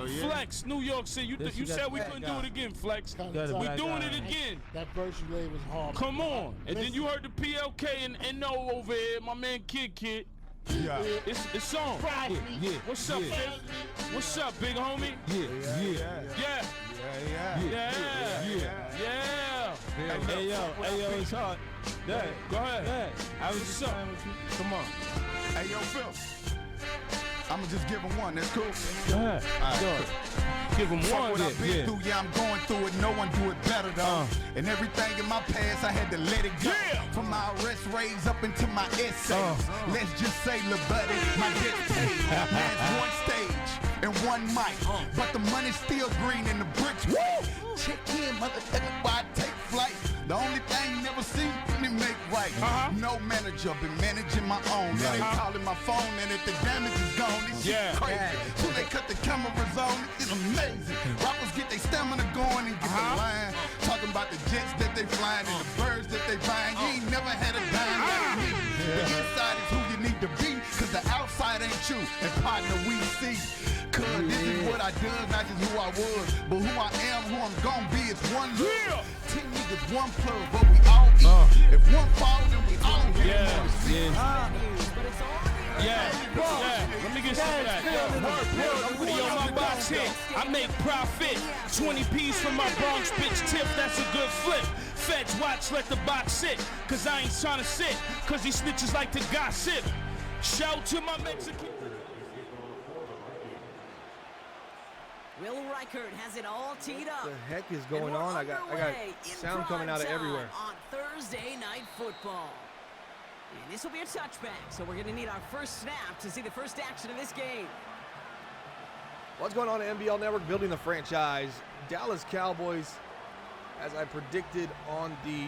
Flex, New York City. You said we couldn't do it again, Flex. We doing it again. That verse you laid was hard. Come on. And then you heard the PLK and No over here, my man Kid. Yeah. It's on. Yeah. What's up, Fif? What's up, big homie? Yeah. Hey yo, it's hard. Dad, go ahead. I was just saying with you. Come on. Hey, yo, Phil. I'ma just give him one. That's cool. Go ahead. All right. Give him Fuck one. what I've been through, I'm going through it. No one do it better though. And everything in my past, I had to let it go. From my arrest raise up into my essays. Let's just say, little buddy, my debt's paid. Man's one stage and one mic, but the money's still green in the bricks. Check in, motherfucker, while I take flight. The only thing you never see me make right. No manager, been managing my own. Now they calling my phone, and if the damage is gone, this shit crazy. So they cut the cameras on, it's amazing. Rappers get their stamina going and get the line. Talking about the jets that they flying and the birds that they buying. You ain't never had a dime like me. The inside is who you need to be, cause the outside ain't you. And partner, we see. Cause this is what I done, not just who I was, but who I am, who I'm gonna be. It's one love. 10 niggas, one plug, but we all eat. If one fall, then we all get Let me get some of that. Yo, my box hit. I make profit. 20 P's from my Bronx bitch tip. That's a good flip. Feds watch, let the box sit. Cause I ain't trying to sit. Cause these snitches like to gossip. Shout to my Mexican. Will Reichert has it all teed up. What the heck is going on? I got sound coming out of everywhere. On Thursday Night Football. And this will be a touchback, so we're going to need our first snap to see the first action of this game. What's going on at NBL Network? Building the franchise. Dallas Cowboys, as I predicted on the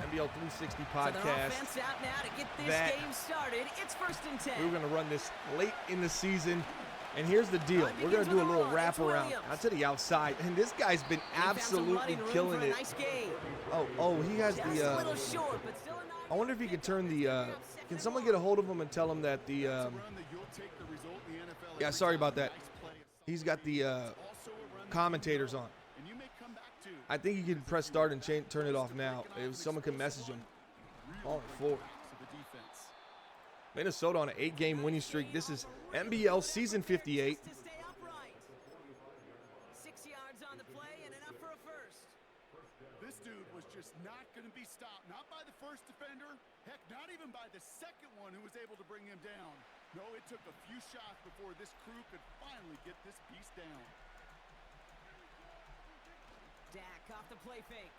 NBL 360 podcast. So the offense out now to get this game started. It's 1st and 10. We were going to run this late in the season. And here's the deal. We're going to do a little wraparound out to the outside. And this guy's been absolutely killing it. Oh, he has the... I wonder if he can turn the... can someone get a hold of him and tell him that the... yeah, sorry about that. He's got the commentators on. I think you can press start and turn it off now. If someone can message him. On the floor. Minnesota on an 8-game winning streak. This is NBL season 58. 6 yards on the play and enough for a first. This dude was just not going to be stopped. Not by the first defender. Heck, not even by the second one who was able to bring him down. No, it took a few shots before this crew could finally get this piece down. Dak off the play fake.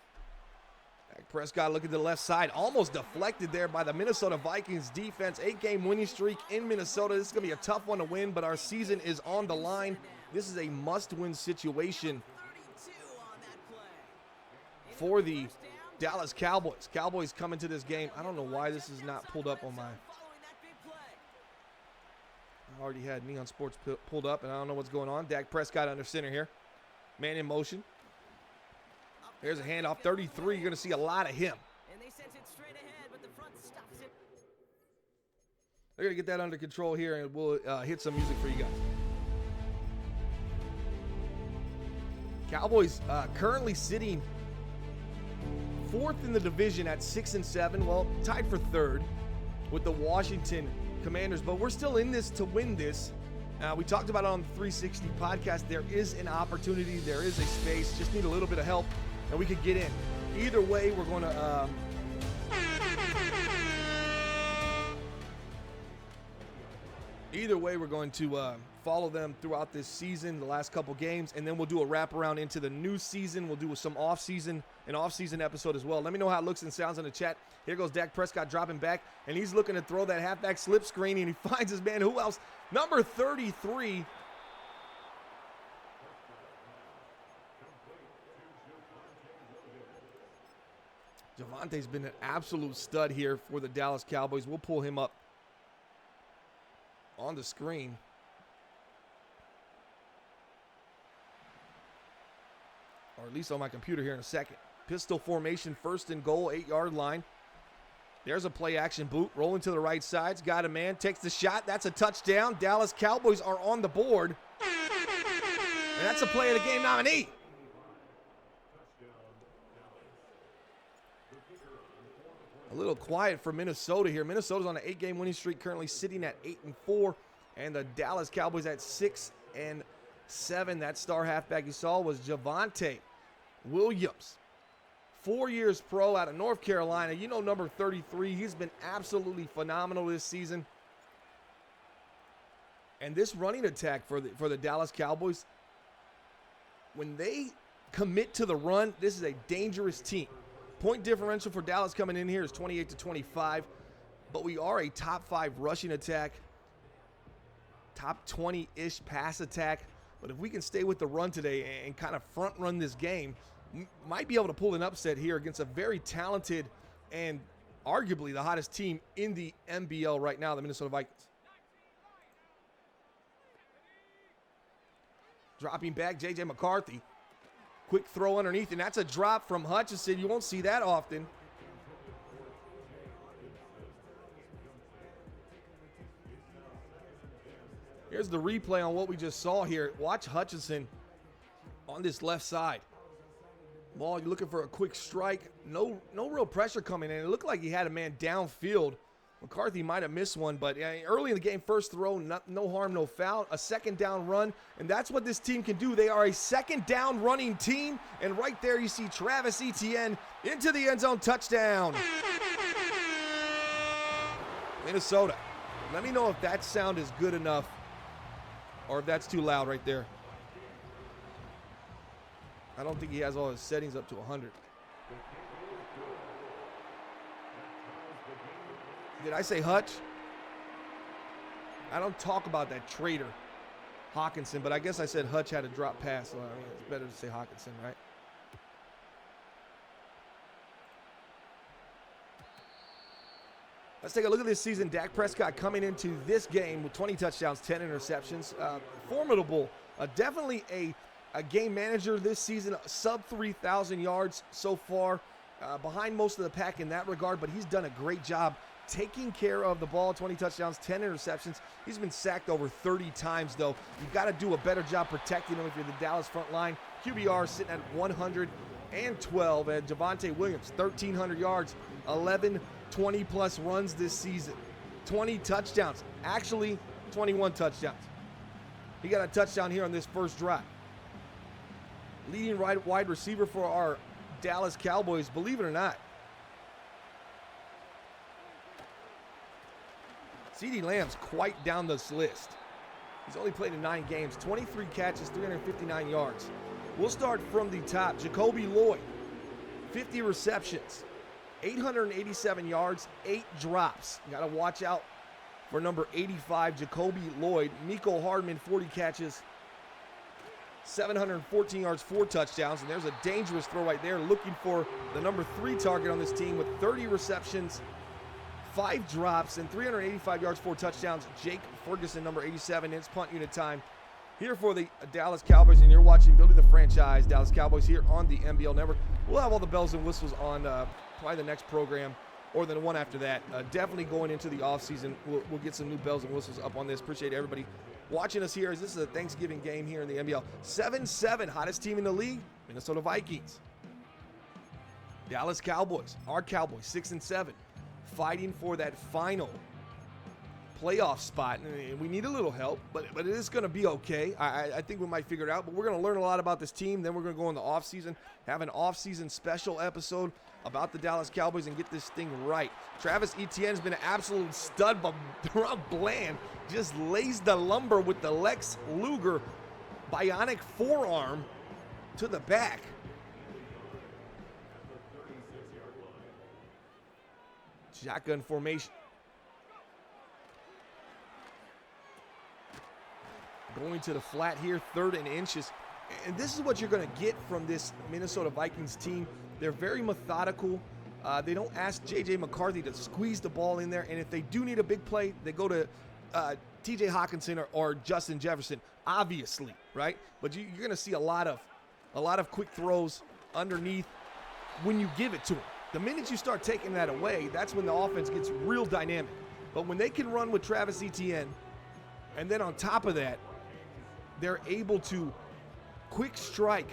Dak Prescott looking to the left side. Almost deflected there by the Minnesota Vikings defense. 8-game winning streak in Minnesota. This is going to be a tough one to win, but our season is on the line. This is a must-win situation for the Dallas Cowboys. Cowboys come into this game. I don't know why this is not pulled up on my... I already had Neon Sports pulled up, and I don't know what's going on. Dak Prescott under center here. Man in motion. Here's a handoff, 33. You're going to see a lot of him. And they sent it straight ahead, but the front stops it. They're going to get that under control here, and we'll hit some music for you guys. Cowboys currently sitting 4th in the division at 6-7. Well, tied for 3rd with the Washington Commanders, but we're still in this to win this. We talked about it on the 360 podcast. There is an opportunity. There is a space. Just need a little bit of help, and we could get in. Either way, we're going to... follow them throughout this season, the last couple games, and then we'll do a wraparound into the new season. We'll do some off-season episode as well. Let me know how it looks and sounds in the chat. Here goes Dak Prescott dropping back, and he's looking to throw that halfback slip screen, and he finds his man. Who else? Number 33. Javante's been an absolute stud here for the Dallas Cowboys. We'll pull him up on the screen. Or at least on my computer here in a second. Pistol formation, 1st and goal, 8-yard line. There's a play action boot, rolling to the right side's got a man, takes the shot. That's a touchdown. Dallas Cowboys are on the board. And that's a play of the game nominee. A little quiet for Minnesota here. Minnesota's on an 8-game winning streak, currently sitting at 8-4, and the Dallas Cowboys at 6-7. That star halfback you saw was Javonte Williams. 4 years pro out of North Carolina. You know, number 33. He's been absolutely phenomenal this season. And this running attack for the Dallas Cowboys, when they commit to the run, this is a dangerous team. Point differential for Dallas coming in here is 28-25, but we are a top 5 rushing attack, top 20-ish pass attack. But if we can stay with the run today and kind of front run this game, might be able to pull an upset here against a very talented and arguably the hottest team in the NBL right now, the Minnesota Vikings. Dropping back, J.J. McCarthy. Quick throw underneath, and that's a drop from Hutchinson. You won't see that often. Here's the replay on what we just saw here. Watch Hutchinson on this left side. Ball, you're looking for a quick strike. No real pressure coming in. It looked like he had a man downfield. McCarthy might have missed one, but early in the game, first throw, no harm, no foul. A second down run, and that's what this team can do. They are a second down running team, and right there you see Travis Etienne into the end zone, touchdown. Minnesota. Let me know if that sound is good enough or if that's too loud right there. I don't think he has all his settings up to 100. Did I say Hutch? I don't talk about that traitor, Hawkinson, but I guess I said Hutch had a drop pass, so I mean, it's better to say Hawkinson, right? Let's take a look at this season. Dak Prescott coming into this game with 20 touchdowns, 10 interceptions. Formidable. Definitely a game manager this season, sub 3,000 yards so far. Behind most of the pack in that regard, but he's done a great job taking care of the ball. 20 touchdowns, 10 interceptions. He's been sacked over 30 times, though. You've got to do a better job protecting him if you're the Dallas front line. QBR sitting at 112, and Javonte Williams, 1,300 yards, 11 20-plus runs this season. 20 touchdowns. Actually, 21 touchdowns. He got a touchdown here on this first drive. Leading wide receiver for our Dallas Cowboys, believe it or not. CeeDee Lamb's quite down this list. He's only played in 9 games, 23 catches, 359 yards. We'll start from the top. Jacoby Lloyd, 50 receptions, 887 yards, 8 drops. You got to watch out for number 85, Jacoby Lloyd. Mecole Hardman, 40 catches, 714 yards, 4 touchdowns. And there's a dangerous throw right there, looking for the number 3 target on this team with 30 receptions, 5 drops, and 385 yards, 4 touchdowns. Jake Ferguson, number 87. It's punt unit time here for the Dallas Cowboys, and you're watching Building the Franchise, Dallas Cowboys here on the NBL Network. We'll have all the bells and whistles on probably the next program or the one after that. Definitely going into the offseason, we'll get some new bells and whistles up on this. Appreciate everybody watching us here as this is a Thanksgiving game here in the NBL. 7-7, hottest team in the league, Minnesota Vikings. Dallas Cowboys, our Cowboys, 6-7. Fighting for that final playoff spot, and we need a little help, but it is going to be okay. I think we might figure it out, but we're going to learn a lot about this team. Then we're going to go in the offseason, have an offseason special episode about the Dallas Cowboys and get this thing right. Travis Etienne has been an absolute stud, but Rob Bland just lays the lumber with the Lex Luger bionic forearm to the back. Shotgun formation. Going to the flat here, 3rd and inches. And this is what you're going to get from this Minnesota Vikings team. They're very methodical. They don't ask J.J. McCarthy to squeeze the ball in there. And if they do need a big play, they go to T.J. Hawkinson or Justin Jefferson, obviously, right? But you're going to see a lot of quick throws underneath when you give it to them. The minute you start taking that away, that's when the offense gets real dynamic. But when they can run with Travis Etienne, and then on top of that, they're able to quick strike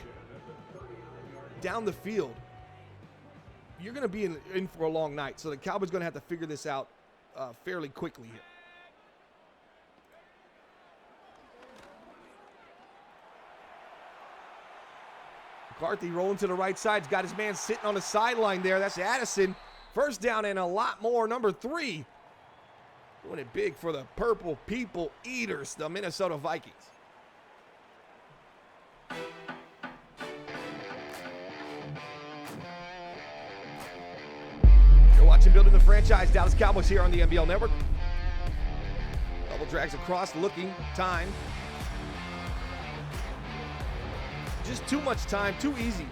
down the field, you're going to be in for a long night. So the Cowboys going to have to figure this out fairly quickly here. McCarthy rolling to the right side. He's got his man sitting on the sideline there. That's Addison. First down and a lot more. Number 3. Doing it big for the Purple People Eaters, the Minnesota Vikings. You're watching Building the Franchise. Dallas Cowboys here on the NBL Network. Double drags across, looking, time. Just too much time, too easy.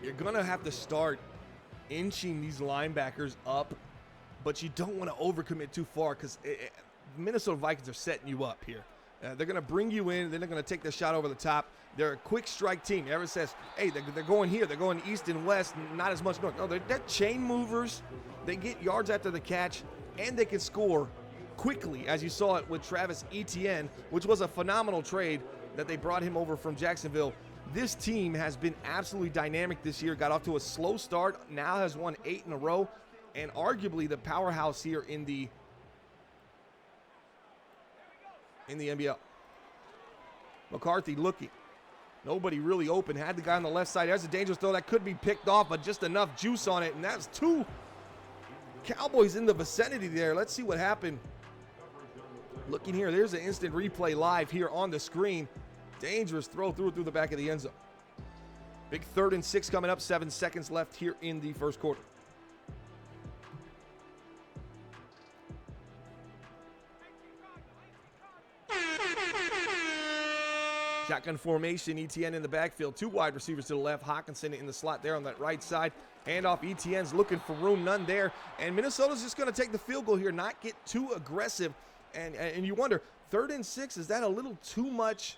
You're going to have to start inching these linebackers up, but you don't want to overcommit too far because Minnesota Vikings are setting you up here. They're going to bring you in, then they're going to take the shot over the top. They're a quick strike team. Everyone says, hey, they're going here. They're going east and west, not as much north. No, they're chain movers. They get yards after the catch, and they can score quickly, as you saw it with Travis Etienne, which was a phenomenal trade that they brought him over from Jacksonville. This team has been absolutely dynamic this year. Got off to a slow start, now has won 8 in a row, and arguably the powerhouse here in the NBL. McCarthy looking. Nobody really open. Had the guy on the left side. There's a dangerous throw that could be picked off, but just enough juice on it, and that's 2 Cowboys in the vicinity there. Let's see what happened. Looking here, there's an instant replay live here on the screen. Dangerous throw through the back of the end zone. Big 3rd and 6 coming up. 7 seconds left here in the first quarter. Shotgun formation, Etienne in the backfield. 2 wide receivers to the left. Hawkinson in the slot there on that right side. Handoff, Etienne's looking for room, none there. And Minnesota's just going to take the field goal here, not get too aggressive. And you wonder, 3rd and 6, is that a little too much,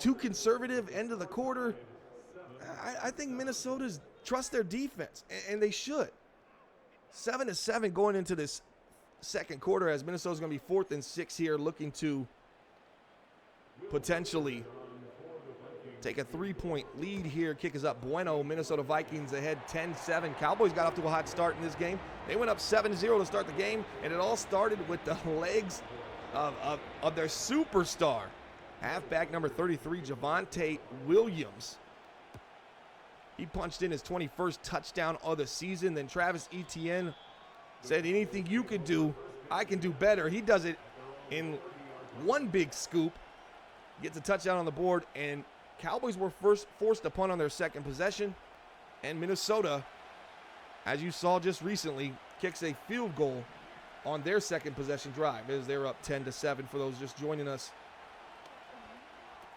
too conservative, end of the quarter? I think Minnesota's trust their defense, and they should. 7-7 going into this second quarter as Minnesota's going to be 4th and 6 here, looking to potentially take a 3-point lead here. Kick is up. Bueno. Minnesota Vikings ahead 10-7. Cowboys got off to a hot start in this game. They went up 7-0 to start the game, and it all started with the legs of their superstar. Halfback number 33, Javonte Williams. He punched in his 21st touchdown of the season. Then Travis Etienne said, anything you can do, I can do better. He does it in one big scoop. Gets a touchdown on the board, and Cowboys were forced to punt on their second possession. And Minnesota, as you saw just recently, kicks a field goal on their second possession drive as they're up 10-7 for those just joining us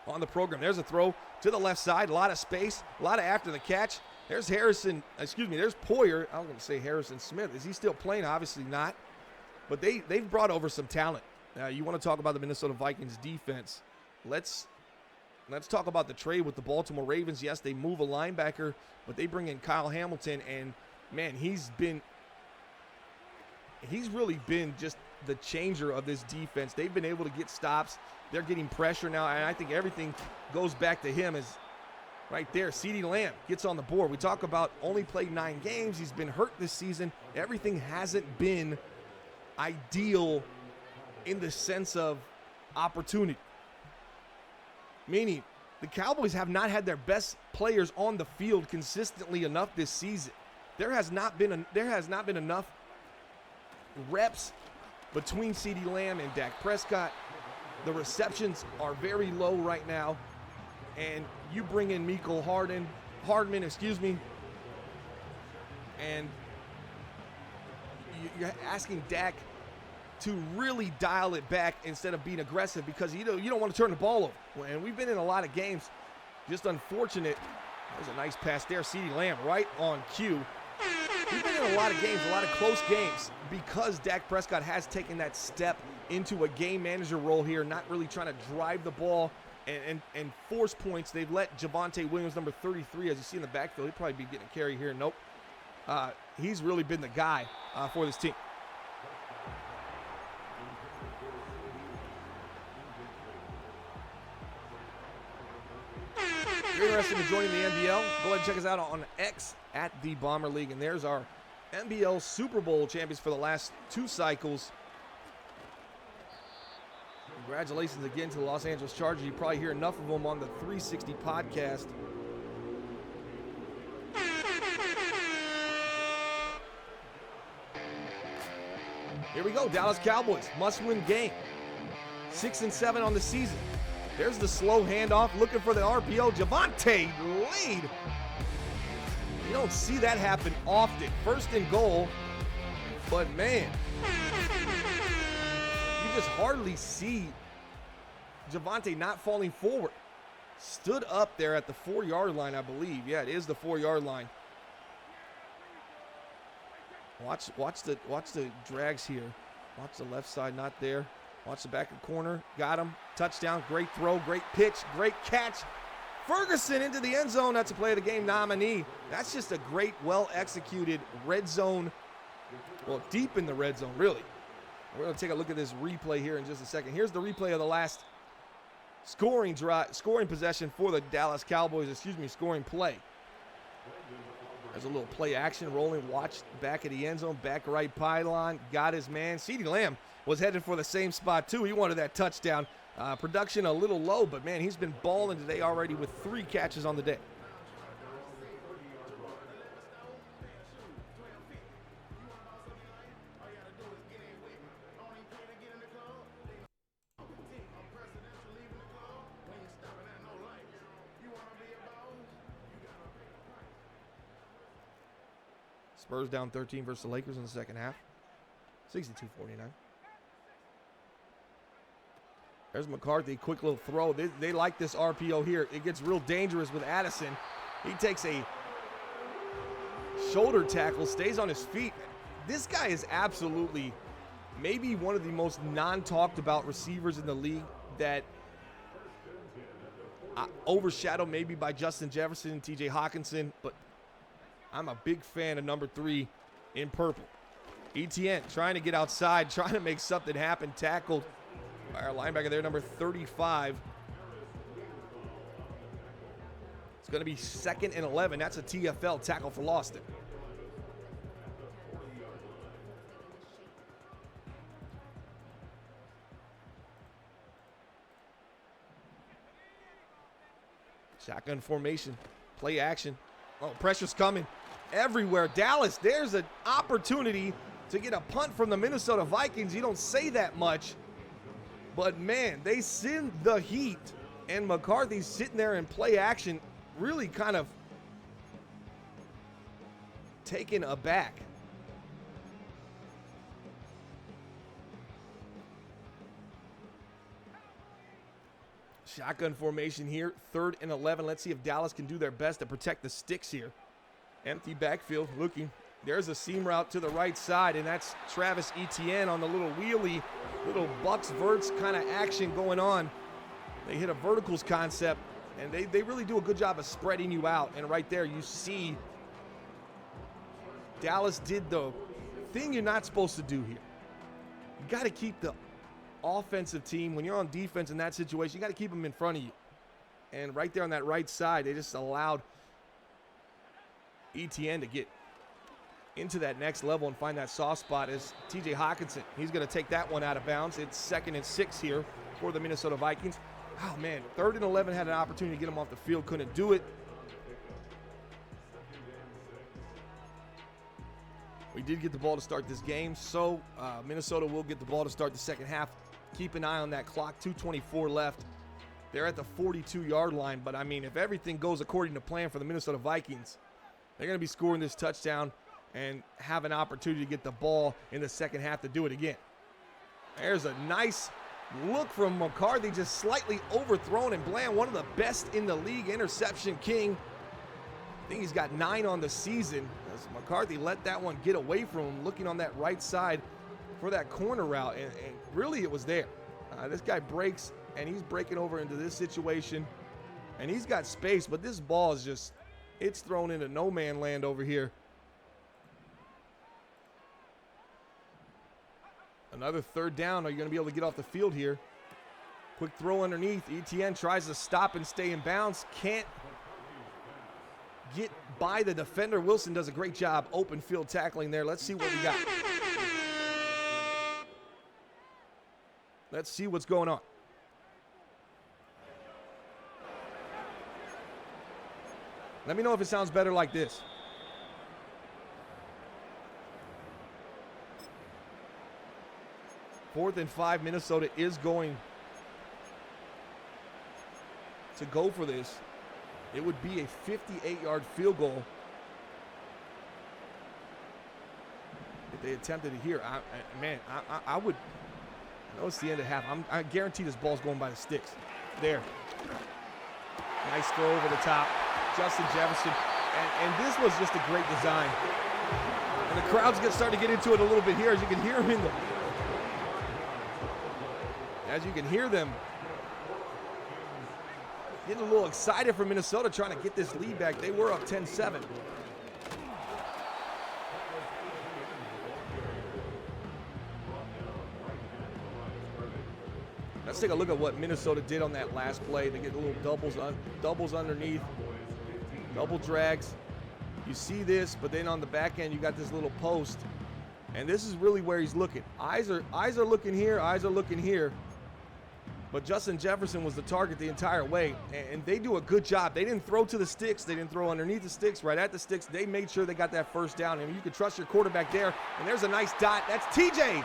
on the program. There's a throw to the left side, a lot of space, a lot of after the catch. There's there's Poyer. I was going to say Harrison Smith. Is he still playing? Obviously not. But they've brought over some talent. You want to talk about the Minnesota Vikings defense. Let's talk about the trade with the Baltimore Ravens. Yes, they move a linebacker, but they bring in Kyle Hamilton, and man, he's really been just the changer of this defense. They've been able to get stops. They're getting pressure now, and I think everything goes back to him. As right there, CeeDee Lamb gets on the board. We talk about only played 9 games. He's been hurt this season. Everything hasn't been ideal in the sense of opportunity. Meaning, the Cowboys have not had their best players on the field consistently enough this season. There has not been enough reps between CeeDee Lamb and Dak Prescott. The receptions are very low right now, and you bring in Mecole Hardman, and you're asking Dak to really dial it back instead of being aggressive, because you don't want to turn the ball over. And we've been in a lot of games, just unfortunate. There's a nice pass there, CeeDee Lamb right on cue. We've been in a lot of games, a lot of close games, because Dak Prescott has taken that step into a game manager role here, not really trying to drive the ball and force points. They've let Javonte Williams, number 33, as you see in the backfield, he'll probably be getting a carry here. Nope. He's really been the guy for this team. interested in joining the NBL, go ahead and check us out on X at the Bomber League. And there's our NBL Super Bowl champions for the last 2 cycles. Congratulations again to the Los Angeles Chargers. You probably hear enough of them on the 360 podcast. Here we go, Dallas Cowboys, must-win game. 6-7 on the season. There's the slow handoff, looking for the RPO. Javonte lead. You don't see that happen often. First and goal, but man, you just hardly see Javonte not falling forward. Stood up there at the 4-yard line, I believe. Yeah, it is the 4-yard line. Watch the drags here. Watch the left side, not there. Watch the back of the corner. Got him. Touchdown. Great throw. Great pitch. Great catch. Ferguson into the end zone. That's a play of the game nominee. That's just a great, well-executed red zone. Well, deep in the red zone, really. We're going to take a look at this replay here in just a second. Here's the replay of the last scoring possession for the Dallas Cowboys. Scoring play. There's a little play action rolling. Watch back at the end zone, back right pylon. Got his man. CeeDee Lamb was headed for the same spot too. He wanted that touchdown. Production a little low, but man, he's been balling today already with 3 catches on the day. Spurs down 13 versus the Lakers in the second half. 62-49. There's McCarthy, quick little throw. They like this RPO here. It gets real dangerous with Addison. He takes a shoulder tackle, stays on his feet. This guy is absolutely maybe one of the most non-talked about receivers in the league, that overshadowed maybe by Justin Jefferson and TJ Hawkinson, but I'm a big fan of number 3 in purple. Etienne trying to get outside, trying to make something happen. Tackled by our linebacker there, number 35. It's going to be 2nd and 11. That's a TFL tackle for loss there. Shotgun formation, play action. Oh, pressure's coming everywhere. Dallas, there's an opportunity to get a punt from the Minnesota Vikings. You don't say that much, but man, they send the heat, and McCarthy's sitting there in play action, really kind of taken aback. Shotgun formation here, 3rd and 11. Let's see if Dallas can do their best to protect the sticks here. Empty backfield, looking. There's a seam route to the right side, and that's Travis Etienne on the little wheelie, little Bucks verts kind of action going on. They hit a verticals concept, and they really do a good job of spreading you out. And right there, you see Dallas did the thing you're not supposed to do here. You got to keep the offensive team, when you're on defense in that situation, you got to keep them in front of you. And right there on that right side, they just allowed Etienne to get into that next level and find that soft spot as TJ Hawkinson. He's going to take that one out of bounds. It's 2nd and 6 here for the Minnesota Vikings. Oh man, 3rd and 11, had an opportunity to get him off the field, couldn't do it. We did get the ball to start this game, so Minnesota will get the ball to start the second half. Keep an eye on that clock, 2:24 left. They're at the 42-yard line, but I mean, if everything goes according to plan for the Minnesota Vikings, they're going to be scoring this touchdown and have an opportunity to get the ball in the second half to do it again. There's a nice look from McCarthy, just slightly overthrown, and Bland, one of the best in the league, interception king. I think he's got 9 on the season. As McCarthy let that one get away from him, looking on that right side for that corner route, and really it was there. This guy breaks, and he's breaking over into this situation, and he's got space, but this ball is just, it's thrown into no man land over here. Another 3rd down. Are you going to be able to get off the field here? Quick throw underneath. Etienne tries to stop and stay in bounds. Can't get by the defender. Wilson does a great job open field tackling there. Let's see what we got. Let's see what's going on. Let me know if it sounds better like this. Fourth and 5, Minnesota is going to go for this. It would be a 58-yard field goal if they attempted it here. I would. I know it's the end of half. I guarantee this ball's going by the sticks. There. Nice throw over the top. Justin Jefferson. And this was just a great design. And the crowd's starting to get into it a little bit here, as you can hear them as you can hear them getting a little excited for Minnesota, trying to get this lead back. They were up 10-7. Let's take a look at what Minnesota did on that last play. They get a little doubles underneath, double drags. You see this, but then on the back end, you got this little post. And this is really where he's looking. Eyes are looking here, eyes are looking here. But Justin Jefferson was the target the entire way, and they do a good job. They didn't throw to the sticks. They didn't throw underneath the sticks, right at the sticks. They made sure they got that first down, and you can trust your quarterback there. And there's a nice dot. That's T.J.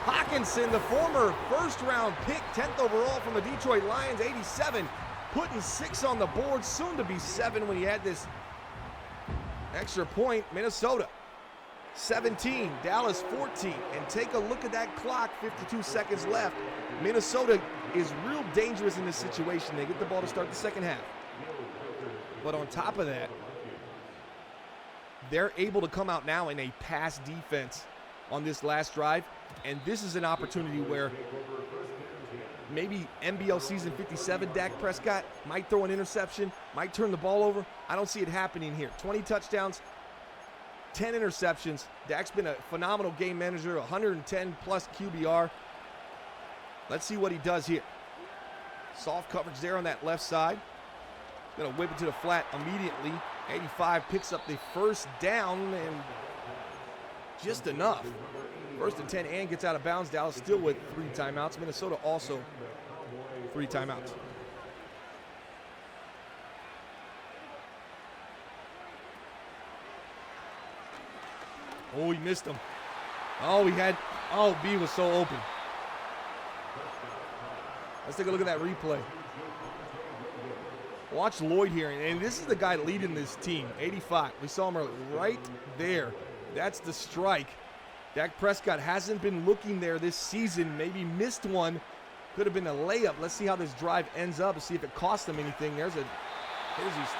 Hawkinson, the former first-round pick, 10th overall from the Detroit Lions, 87, putting 6 on the board, soon to be 7 when he had this extra point. Minnesota 17, Dallas 14, and take a look at that clock, 52 seconds left. Minnesota is real dangerous in this situation. They get the ball to start the second half. But on top of that, they're able to come out now in a pass defense on this last drive, and this is an opportunity where maybe NBL season 57 Dak Prescott might throw an interception, might turn the ball over. I don't see it happening here. 20 touchdowns, 10 interceptions. Dak's been a phenomenal game manager, 110 plus QBR. Let's see what he does here. Soft coverage there on that left side. Gonna whip it to the flat immediately. 85 picks up the first down, and just enough. First and 10, and gets out of bounds. Dallas still with 3 timeouts. Minnesota also 3 timeouts. Oh, he missed him. Oh, B was so open. Let's take a look at that replay. Watch Lloyd here, and this is the guy leading this team, 85. We saw him right there. That's the strike. Dak Prescott hasn't been looking there this season, maybe missed one. Could have been a layup. Let's see how this drive ends up and see if it costs them anything. Here's he's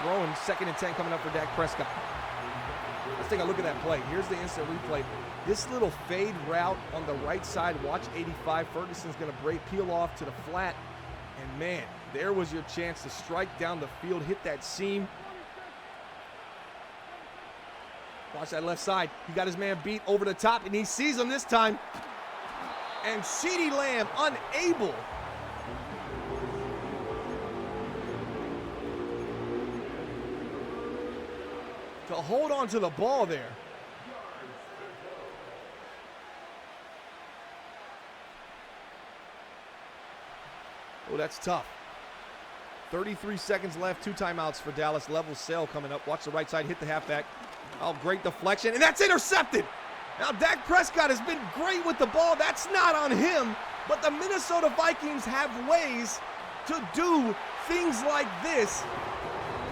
throwing. 2nd and 10 coming up for Dak Prescott. Let's take a look at that play. Here's the instant replay. This little fade route on the right side. Watch 85. Ferguson's going to peel off to the flat. And man, there was your chance to strike down the field, hit that seam. Watch that left side. He got his man beat over the top, and he sees him this time. And CeeDee Lamb unable to hold on to the ball there. Oh, that's tough. 33 seconds left, 2 timeouts for Dallas. Level sail coming up. Watch the right side, hit the halfback. Oh, great deflection, and that's intercepted. Now, Dak Prescott has been great with the ball. That's not on him, but the Minnesota Vikings have ways to do things like this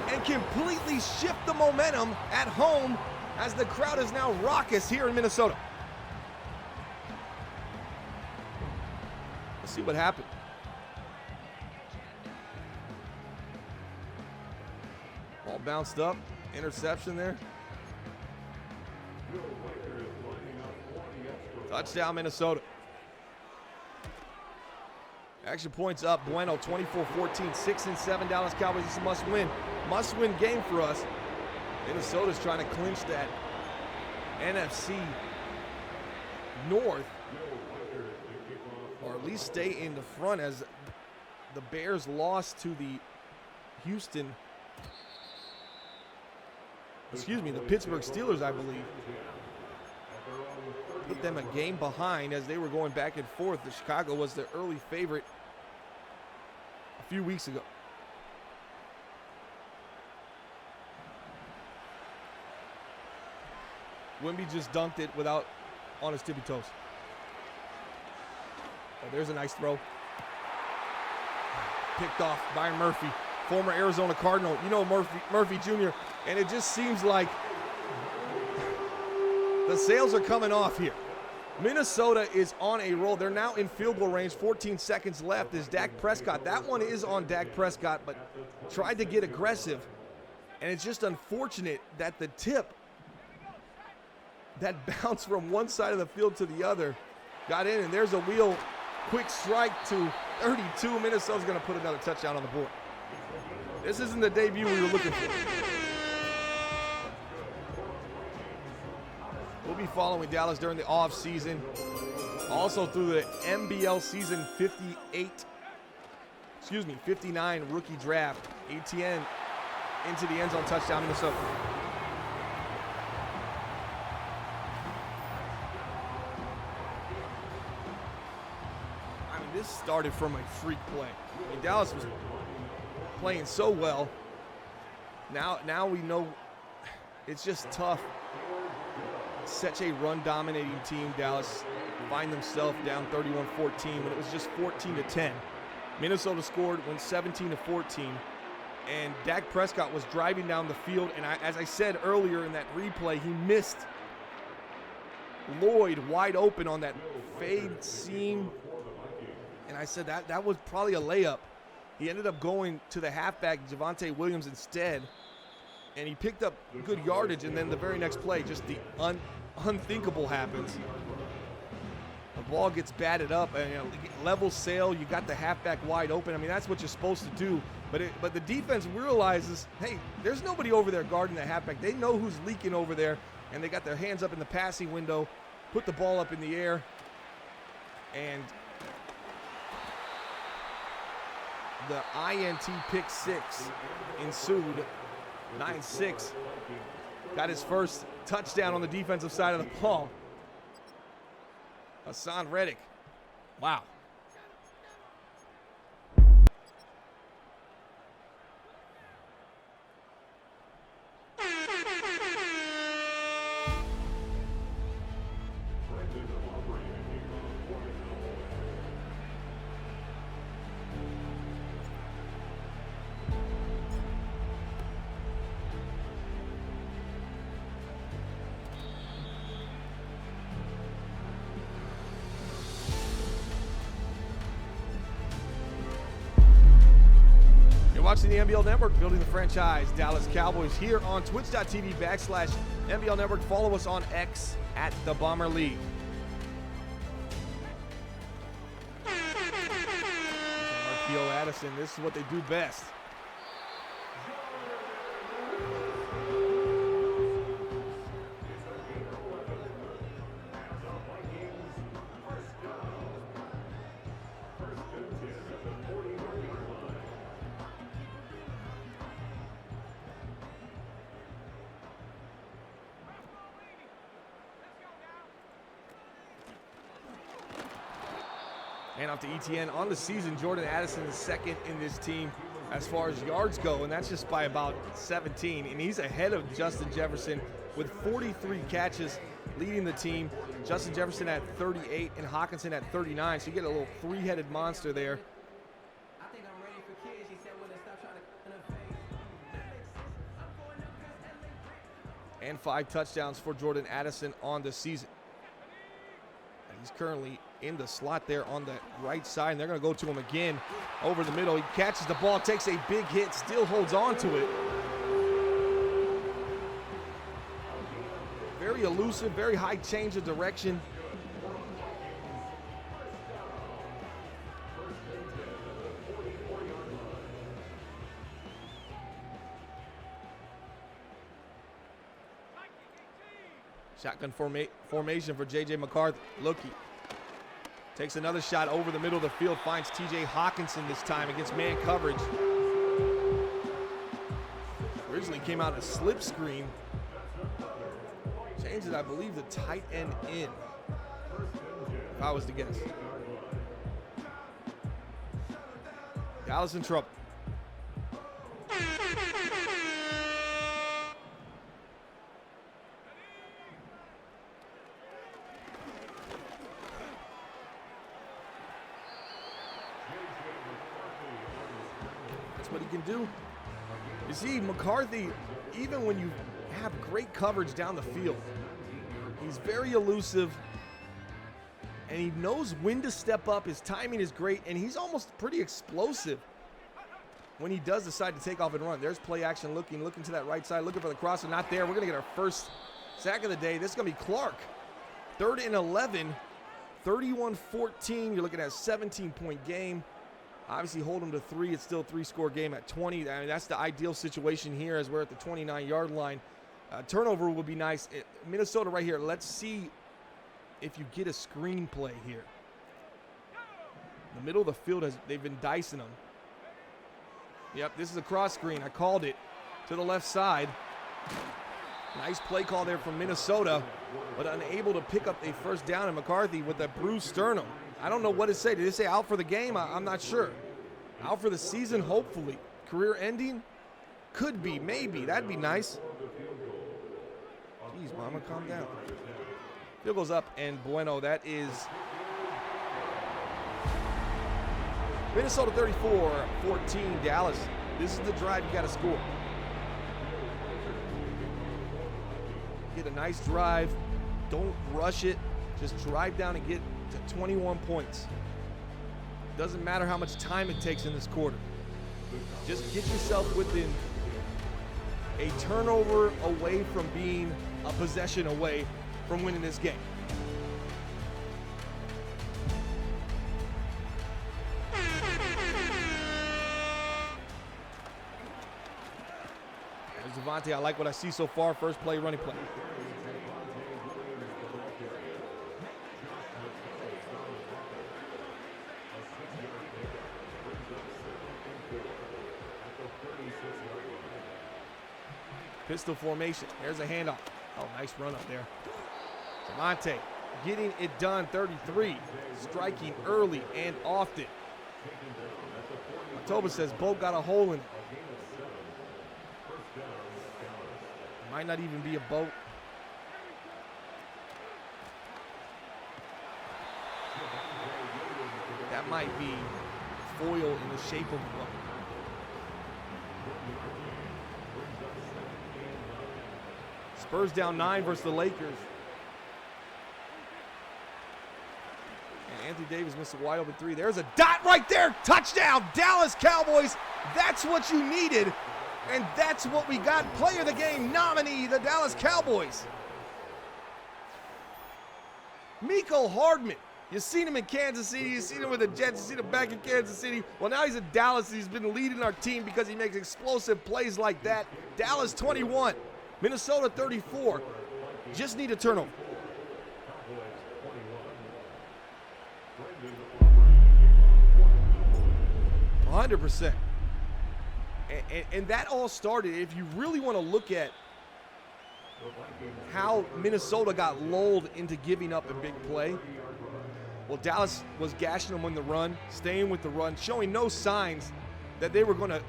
and completely shift the momentum at home as the crowd is now raucous here in Minnesota. Let's see what happened. Ball bounced up, interception there. Touchdown, Minnesota. Action points up. Bueno, 24-14, 6-7 Dallas Cowboys. This is a must-win. Must-win game for us. Minnesota's trying to clinch that NFC North, or at least stay in the front, as the Bears lost to the Houston the Pittsburgh Steelers, I believe. Put them a game behind as they were going back and forth. The Chicago was the early favorite a few weeks ago. Wimby just dunked it without on his tippy toes. Oh, there's a nice throw. Picked off Byron Murphy, former Arizona Cardinal. You know Murphy Jr., and it just seems like the sails are coming off here. Minnesota is on a roll. They're now in field goal range. 14 seconds left is Dak Prescott. That one is on Dak Prescott, but tried to get aggressive. And it's just unfortunate that the tip that bounced from one side of the field to the other got in, and there's a wheel quick strike to 32. Minnesota's going to put another touchdown on the board. This isn't the debut we were looking for. We'll be following Dallas during the offseason. Also through the NBL season 59 rookie draft. ETN into the end zone, touchdown Minnesota. I mean, this started from a freak play. I mean, Dallas was playing so well. Now we know it's just tough. Such a run-dominating team. Dallas find themselves down 31-14 when it was just 14-10. Minnesota scored, went 17-14, and Dak Prescott was driving down the field, and as I said earlier in that replay, he missed Lloyd wide open on that fade seam, and I said that was probably a layup. He ended up going to the halfback, Javonte Williams, instead, and he picked up good yardage, and then the very next play, just the unthinkable happens. The ball gets batted up, and level sail, you got the halfback wide open. I mean, that's what you're supposed to do. But the defense realizes, hey, there's nobody over there guarding the halfback. They know who's leaking over there, and they got their hands up in the passing window, put the ball up in the air, and the INT pick six ensued. 9-6. Got his first touchdown on the defensive side of the ball. Hassan Reddick. Wow. Watching the NBL Network, building the franchise, Dallas Cowboys, here on twitch.tv/NBL Network. Follow us on X at the Bomber League. Marquio Addison, this is what they do best. And off to ETN on the season. Jordan Addison is second in this team as far as yards go, and that's just by about 17. And he's ahead of Justin Jefferson with 43 catches leading the team. Justin Jefferson at 38 and Hawkinson at 39. So you get a little three-headed monster there. I think I'm ready for kids. He said when they stop trying to and 5 touchdowns for Jordan Addison on the season. And he's currently in the slot there on the right side, and they're going to go to him again over the middle. He catches the ball, takes a big hit, still holds on to it. Very elusive, very high change of direction. Shotgun formation for J.J. McCarthy. Looky. Takes another shot over the middle of the field. Finds T.J. Hawkinson this time against man coverage. Originally came out a slip screen changes, I believe, the tight end in, if I was to guess. Dallas in trouble. That's what he can do. You see, McCarthy, even when you have great coverage down the field, he's very elusive, and he knows when to step up. His timing is great, and he's almost pretty explosive when he does decide to take off and run. There's play action, looking to that right side, looking for the crosser. Not there. We're going to get our first sack of the day. This is going to be Clark. 3rd and 11, 31-14. You're looking at a 17-point game. Obviously, hold them to 3. It's still a 3-score game at 20. I mean, that's the ideal situation here as we're at the 29-yard line. Turnover would be nice. Minnesota right here. Let's see if you get a screen play here. The middle of the field, they've been dicing them. Yep, this is a cross screen. I called it to the left side. Nice play call there from Minnesota, but unable to pick up a first down. And McCarthy with a bruised sternum. I don't know what it say. Did it say out for the game? I'm not sure. Out for the season, hopefully. Career ending? Could be, maybe. That'd be nice. Jeez, Mama, calm down. Field goes up, and bueno, that is Minnesota 34-14, Dallas. This is the drive you got to score. Get a nice drive. Don't rush it. Just drive down and get to 21 points. Doesn't matter how much time it takes in this quarter. Just get yourself within a turnover away from being a possession away from winning this game. There's Devontae. I like what I see so far. First play, running play. Pistol formation. There's a handoff. Oh, nice run up there. Devontae getting it done. 33. Striking early and often. October says Boat got a hole in it. Might not even be a boat. That might be foil in the shape of a boat. Spurs down 9 versus the Lakers. And Anthony Davis missed a wide open 3. There's a dot right there. Touchdown, Dallas Cowboys. That's what you needed. And that's what we got. Player of the game nominee, the Dallas Cowboys. Mecole Hardman. You've seen him in Kansas City. You've seen him with the Jets. You've seen him back in Kansas City. Well, now he's in Dallas. He's been leading our team because he makes explosive plays like that. Dallas 21. Minnesota 34. Just need a turnover. %. And that all started, if you really want to look at how Minnesota got lulled into giving up a big play. Well, Dallas was gashing them on the run, staying with the run, showing no signs that they were going to,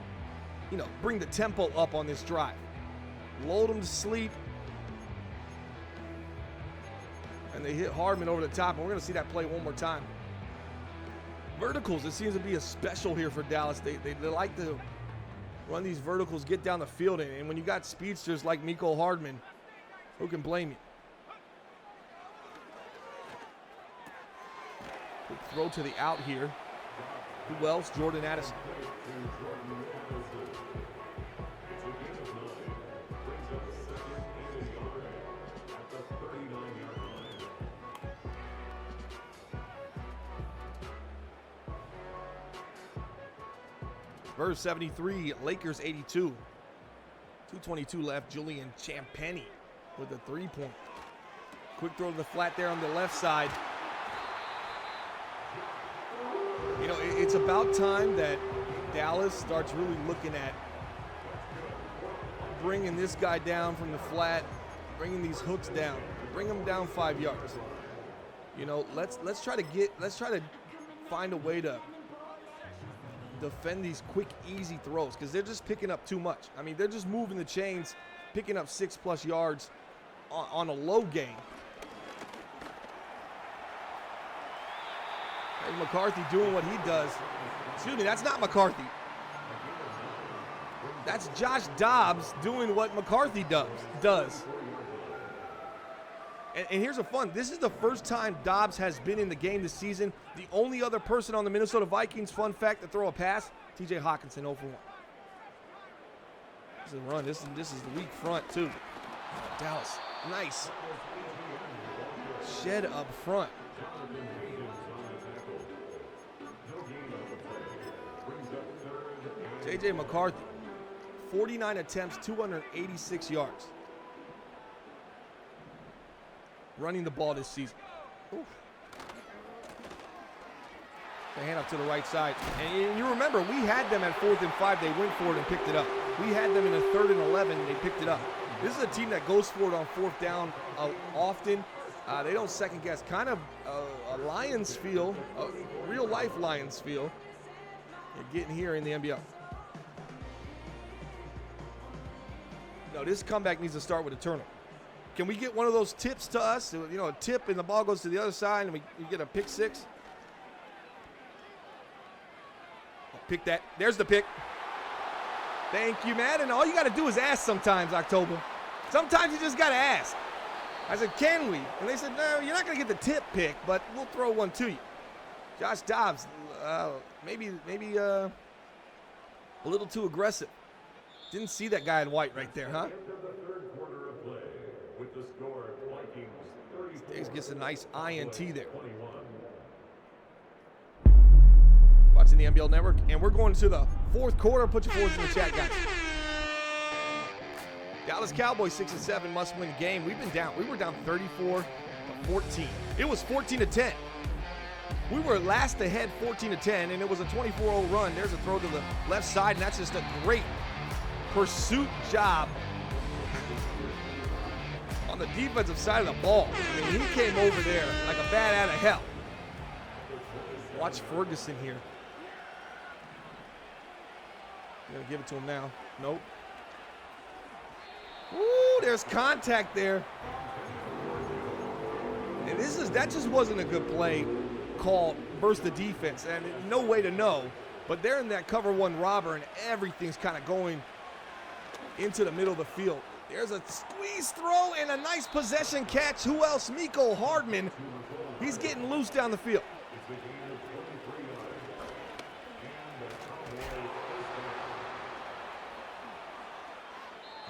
bring the tempo up on this drive. Lulled them to sleep. And they hit Hardman over the top, and we're going to see that play one more time. Verticals, it seems to be a special here for Dallas. They like to run these verticals, get down the field, and when you got speedsters like Mecole Hardman, who can blame you? Quick throw to the out here. Who else? Jordan Addison. Spurs 73, Lakers 82. 2:22 left. Julian Champagnie with a 3-point. Quick throw to the flat there on the left side. It's about time that Dallas starts really looking at bringing this guy down from the flat, bringing these hooks down. bring them down 5 yards. You know, let's try to find a way to defend these quick, easy throws because they're just picking up too much. I mean, they're just moving the chains, picking up 6+ yards on a low gain. There's McCarthy doing what he does. Excuse me, that's not McCarthy. That's Josh Dobbs doing what McCarthy does. And here's a fun. This is the first time Dobbs has been in the game this season. The only other person on the Minnesota Vikings, fun fact, to throw a pass, T.J. Hawkinson, 0 for 1. This is a run. This is the weak front, too. Dallas, nice. Shed up front. J.J. McCarthy, 49 attempts, 286 yards. Running the ball this season. Oof. They hand up to the right side. And you remember, we had them at 4th and 5. They went for it and picked it up. We had them in a 3rd and 11. They picked it up. This is a team that goes for it on 4th down often. They don't second guess. Kind of a Lions feel, a real life Lions feel. You're getting here in the NBL. No, this comeback needs to start with a turnover. Can we get one of those tips to us? You know, a tip and the ball goes to the other side and we get a pick 6? Oh, pick that. There's the pick. Thank you, man. And all you got to do is ask sometimes, October. Sometimes you just got to ask. I said, can we? And they said, no, you're not going to get the tip pick, but we'll throw one to you. Josh Dobbs, maybe a little too aggressive. Didn't see that guy in white right there, huh? Diggs gets a nice INT there. Watching the NBL Network, and we're going to the 4th quarter. Put your fours in the chat, guys. Dallas Cowboys 6-7 must-win game. We were down 34-14. It was 14-10. We were last ahead 14-10, and it was a 24-0 run. There's a throw to the left side, and that's just a great pursuit job on the defensive side of the ball. I mean, he came over there like a bat out of hell. Watch Ferguson here. Gonna give it to him now. Nope. Ooh, there's contact there. And that just wasn't a good play call versus the defense, and no way to know. But they're in that cover 1 robber, and everything's kind of going into the middle of the field. There's a squeeze throw and a nice possession catch. Who else? Mecole Hardman. He's getting loose down the field.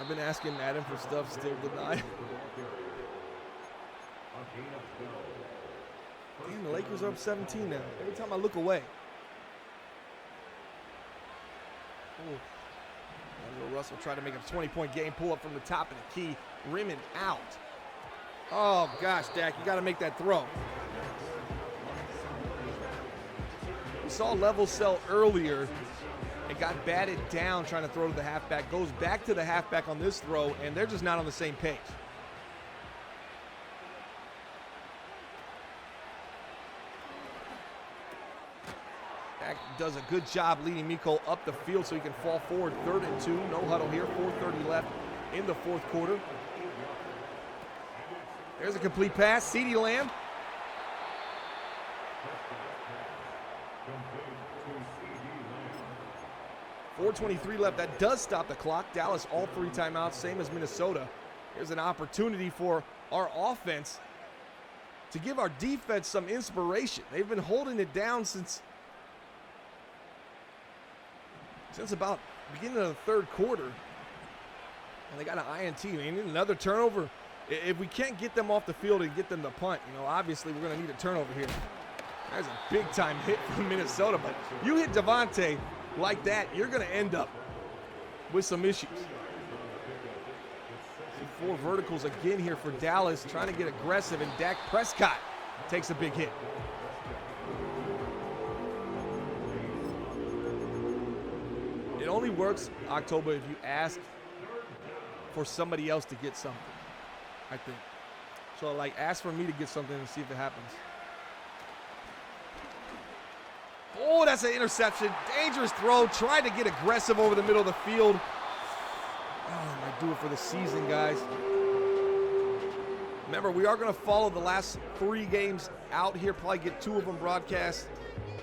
I've been asking Adam for stuff, still denied. Damn, the Lakers are up 17 now. Every time I look away. Ooh. Russell tried to make a 20-point game, pull up from the top of the key, rimming out. Oh, gosh, Dak, you got to make that throw. We saw Level Cell earlier. It got batted down trying to throw to the halfback. Goes back to the halfback on this throw, and they're just not on the same page. Dak does a good job leading Mecole up the field so he can fall forward. 3rd and 2. No huddle here. 4:30 left in the 4th quarter. There's a complete pass. CeeDee Lamb. .423 left. That does stop the clock. Dallas all 3 timeouts, same as Minnesota. Here's an opportunity for our offense to give our defense some inspiration. They've been holding it down since about beginning of the 3rd quarter. And they got an INT. They need another turnover. If we can't get them off the field and get them to punt, obviously we're going to need a turnover here. There's a big-time hit from Minnesota, but you hit Devontae like that, you're going to end up with some issues. 4 verticals again here for Dallas, trying to get aggressive, and Dak Prescott takes a big hit. It only works, October, if you ask for somebody else to get something, I think. So, like, ask for me to get something and see if it happens. Oh, that's an interception. Dangerous throw. Trying to get aggressive over the middle of the field. Oh, might do it for the season, guys. Remember, we are going to follow the last 3 games out here, probably get 2 of them broadcast.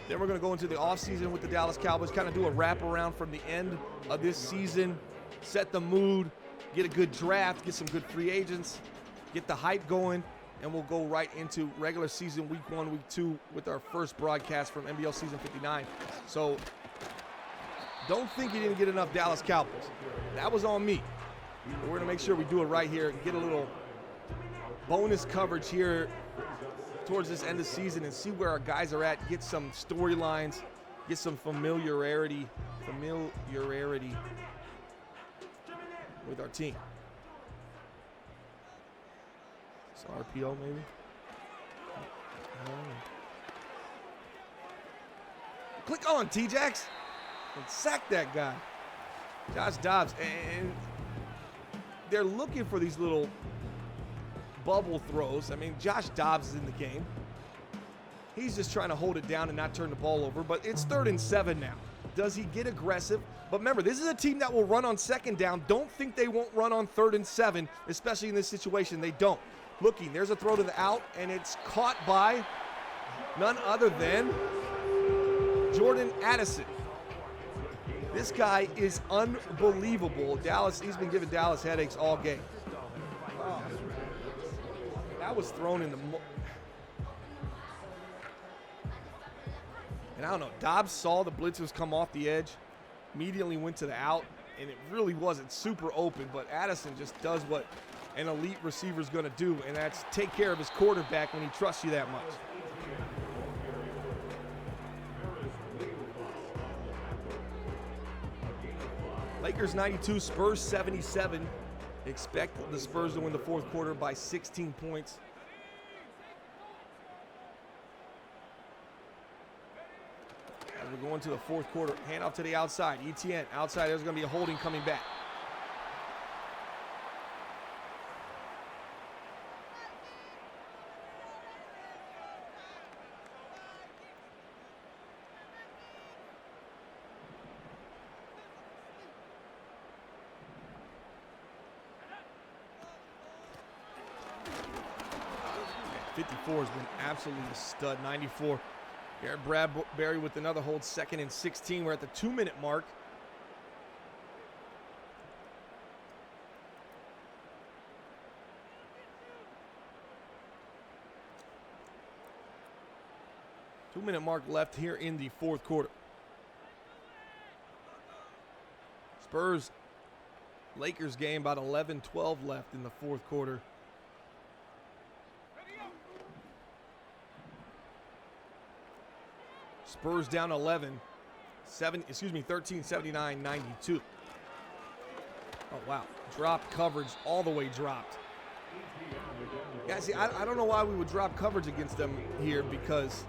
Then we're going to go into the offseason with the Dallas Cowboys, kind of do a wraparound from the end of this season, set the mood, get a good draft, get some good free agents, get the hype going, and we'll go right into regular season week 1, week 2 with our first broadcast from NBL season 59. So don't think you didn't get enough Dallas Cowboys. That was on me. But we're going to make sure we do it right here and get a little bonus coverage here towards this end of season and see where our guys are at, get some storylines, get some familiarity with our team. So RPO maybe. Click on T-Jax and sack that guy. Josh Dobbs, and they're looking for these little bubble throws. I mean, Josh Dobbs is in the game. He's just trying to hold it down and not turn the ball over, but it's 3rd and 7 now. Does he get aggressive? But remember, this is a team that will run on 2nd down. Don't think they won't run on 3rd and 7, especially in this situation. They don't. Looking, there's a throw to the out, and it's caught by none other than Jordan Addison. This guy is unbelievable. Dallas, he's been giving Dallas headaches all game. Oh. That was thrown in the... And I don't know, Dobbs saw the blitzers come off the edge, immediately went to the out, and it really wasn't super open, but Addison just does what an elite receiver is going to do, and that's take care of his quarterback when he trusts you that much. Lakers 92, Spurs 77. Expect the Spurs to win the 4th quarter by 16 points. As we're going to the 4th quarter, handoff to the outside. ETN outside. There's going to be a holding coming back. Has been absolutely a stud. 94. Garrett Bradbury with another hold, 2nd and 16. We're at the 2-minute mark. Two-minute mark left here in the 4th quarter. Spurs, Lakers game, about 11-12 left in the 4th quarter. Spurs down 11, 13-79, 92. Oh, wow. Dropped coverage, all the way dropped. Guys, see, I don't know why we would drop coverage against them here, because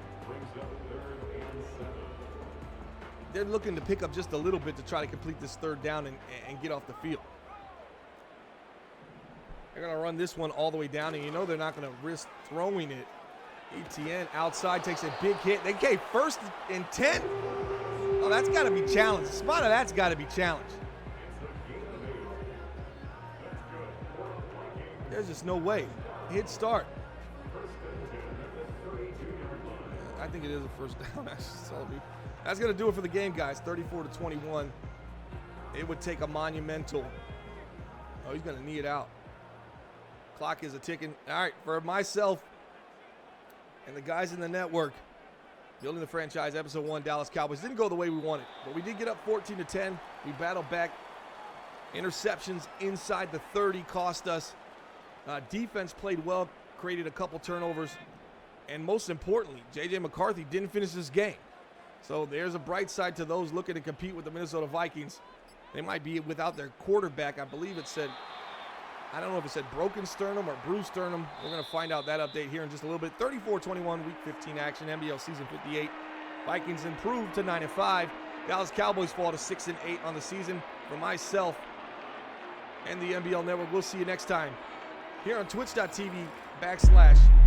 they're looking to pick up just a little bit to try to complete this 3rd down and get off the field. They're going to run this one all the way down, and you know they're not going to risk throwing it. ETN outside takes a big hit. They gave 1st and 10. Oh, that's got to be challenged. The spot of that's got to be challenged. There's just no way. Hit start. I think it is a 1st down. That's going to do it for the game, guys. 34-21. It would take a monumental. Oh, he's going to knee it out. Clock is a ticking. All right, for myself and the guys in the network, Building the Franchise, Episode 1, Dallas Cowboys. Didn't go the way we wanted, but we did get up 14-10. We battled back. Interceptions inside the 30 cost us. Defense played well, created a couple turnovers. And most importantly, J.J. McCarthy didn't finish this game. So there's a bright side to those looking to compete with the Minnesota Vikings. They might be without their quarterback. I believe it said, I don't know if it said broken sternum or bruised sternum. We're going to find out that update here in just a little bit. 34-21, Week 15 action, NBL Season 58. Vikings improved to 9-5. Dallas Cowboys fall to 6-8 on the season. For myself and the NBL Network, we'll see you next time here on twitch.tv backslash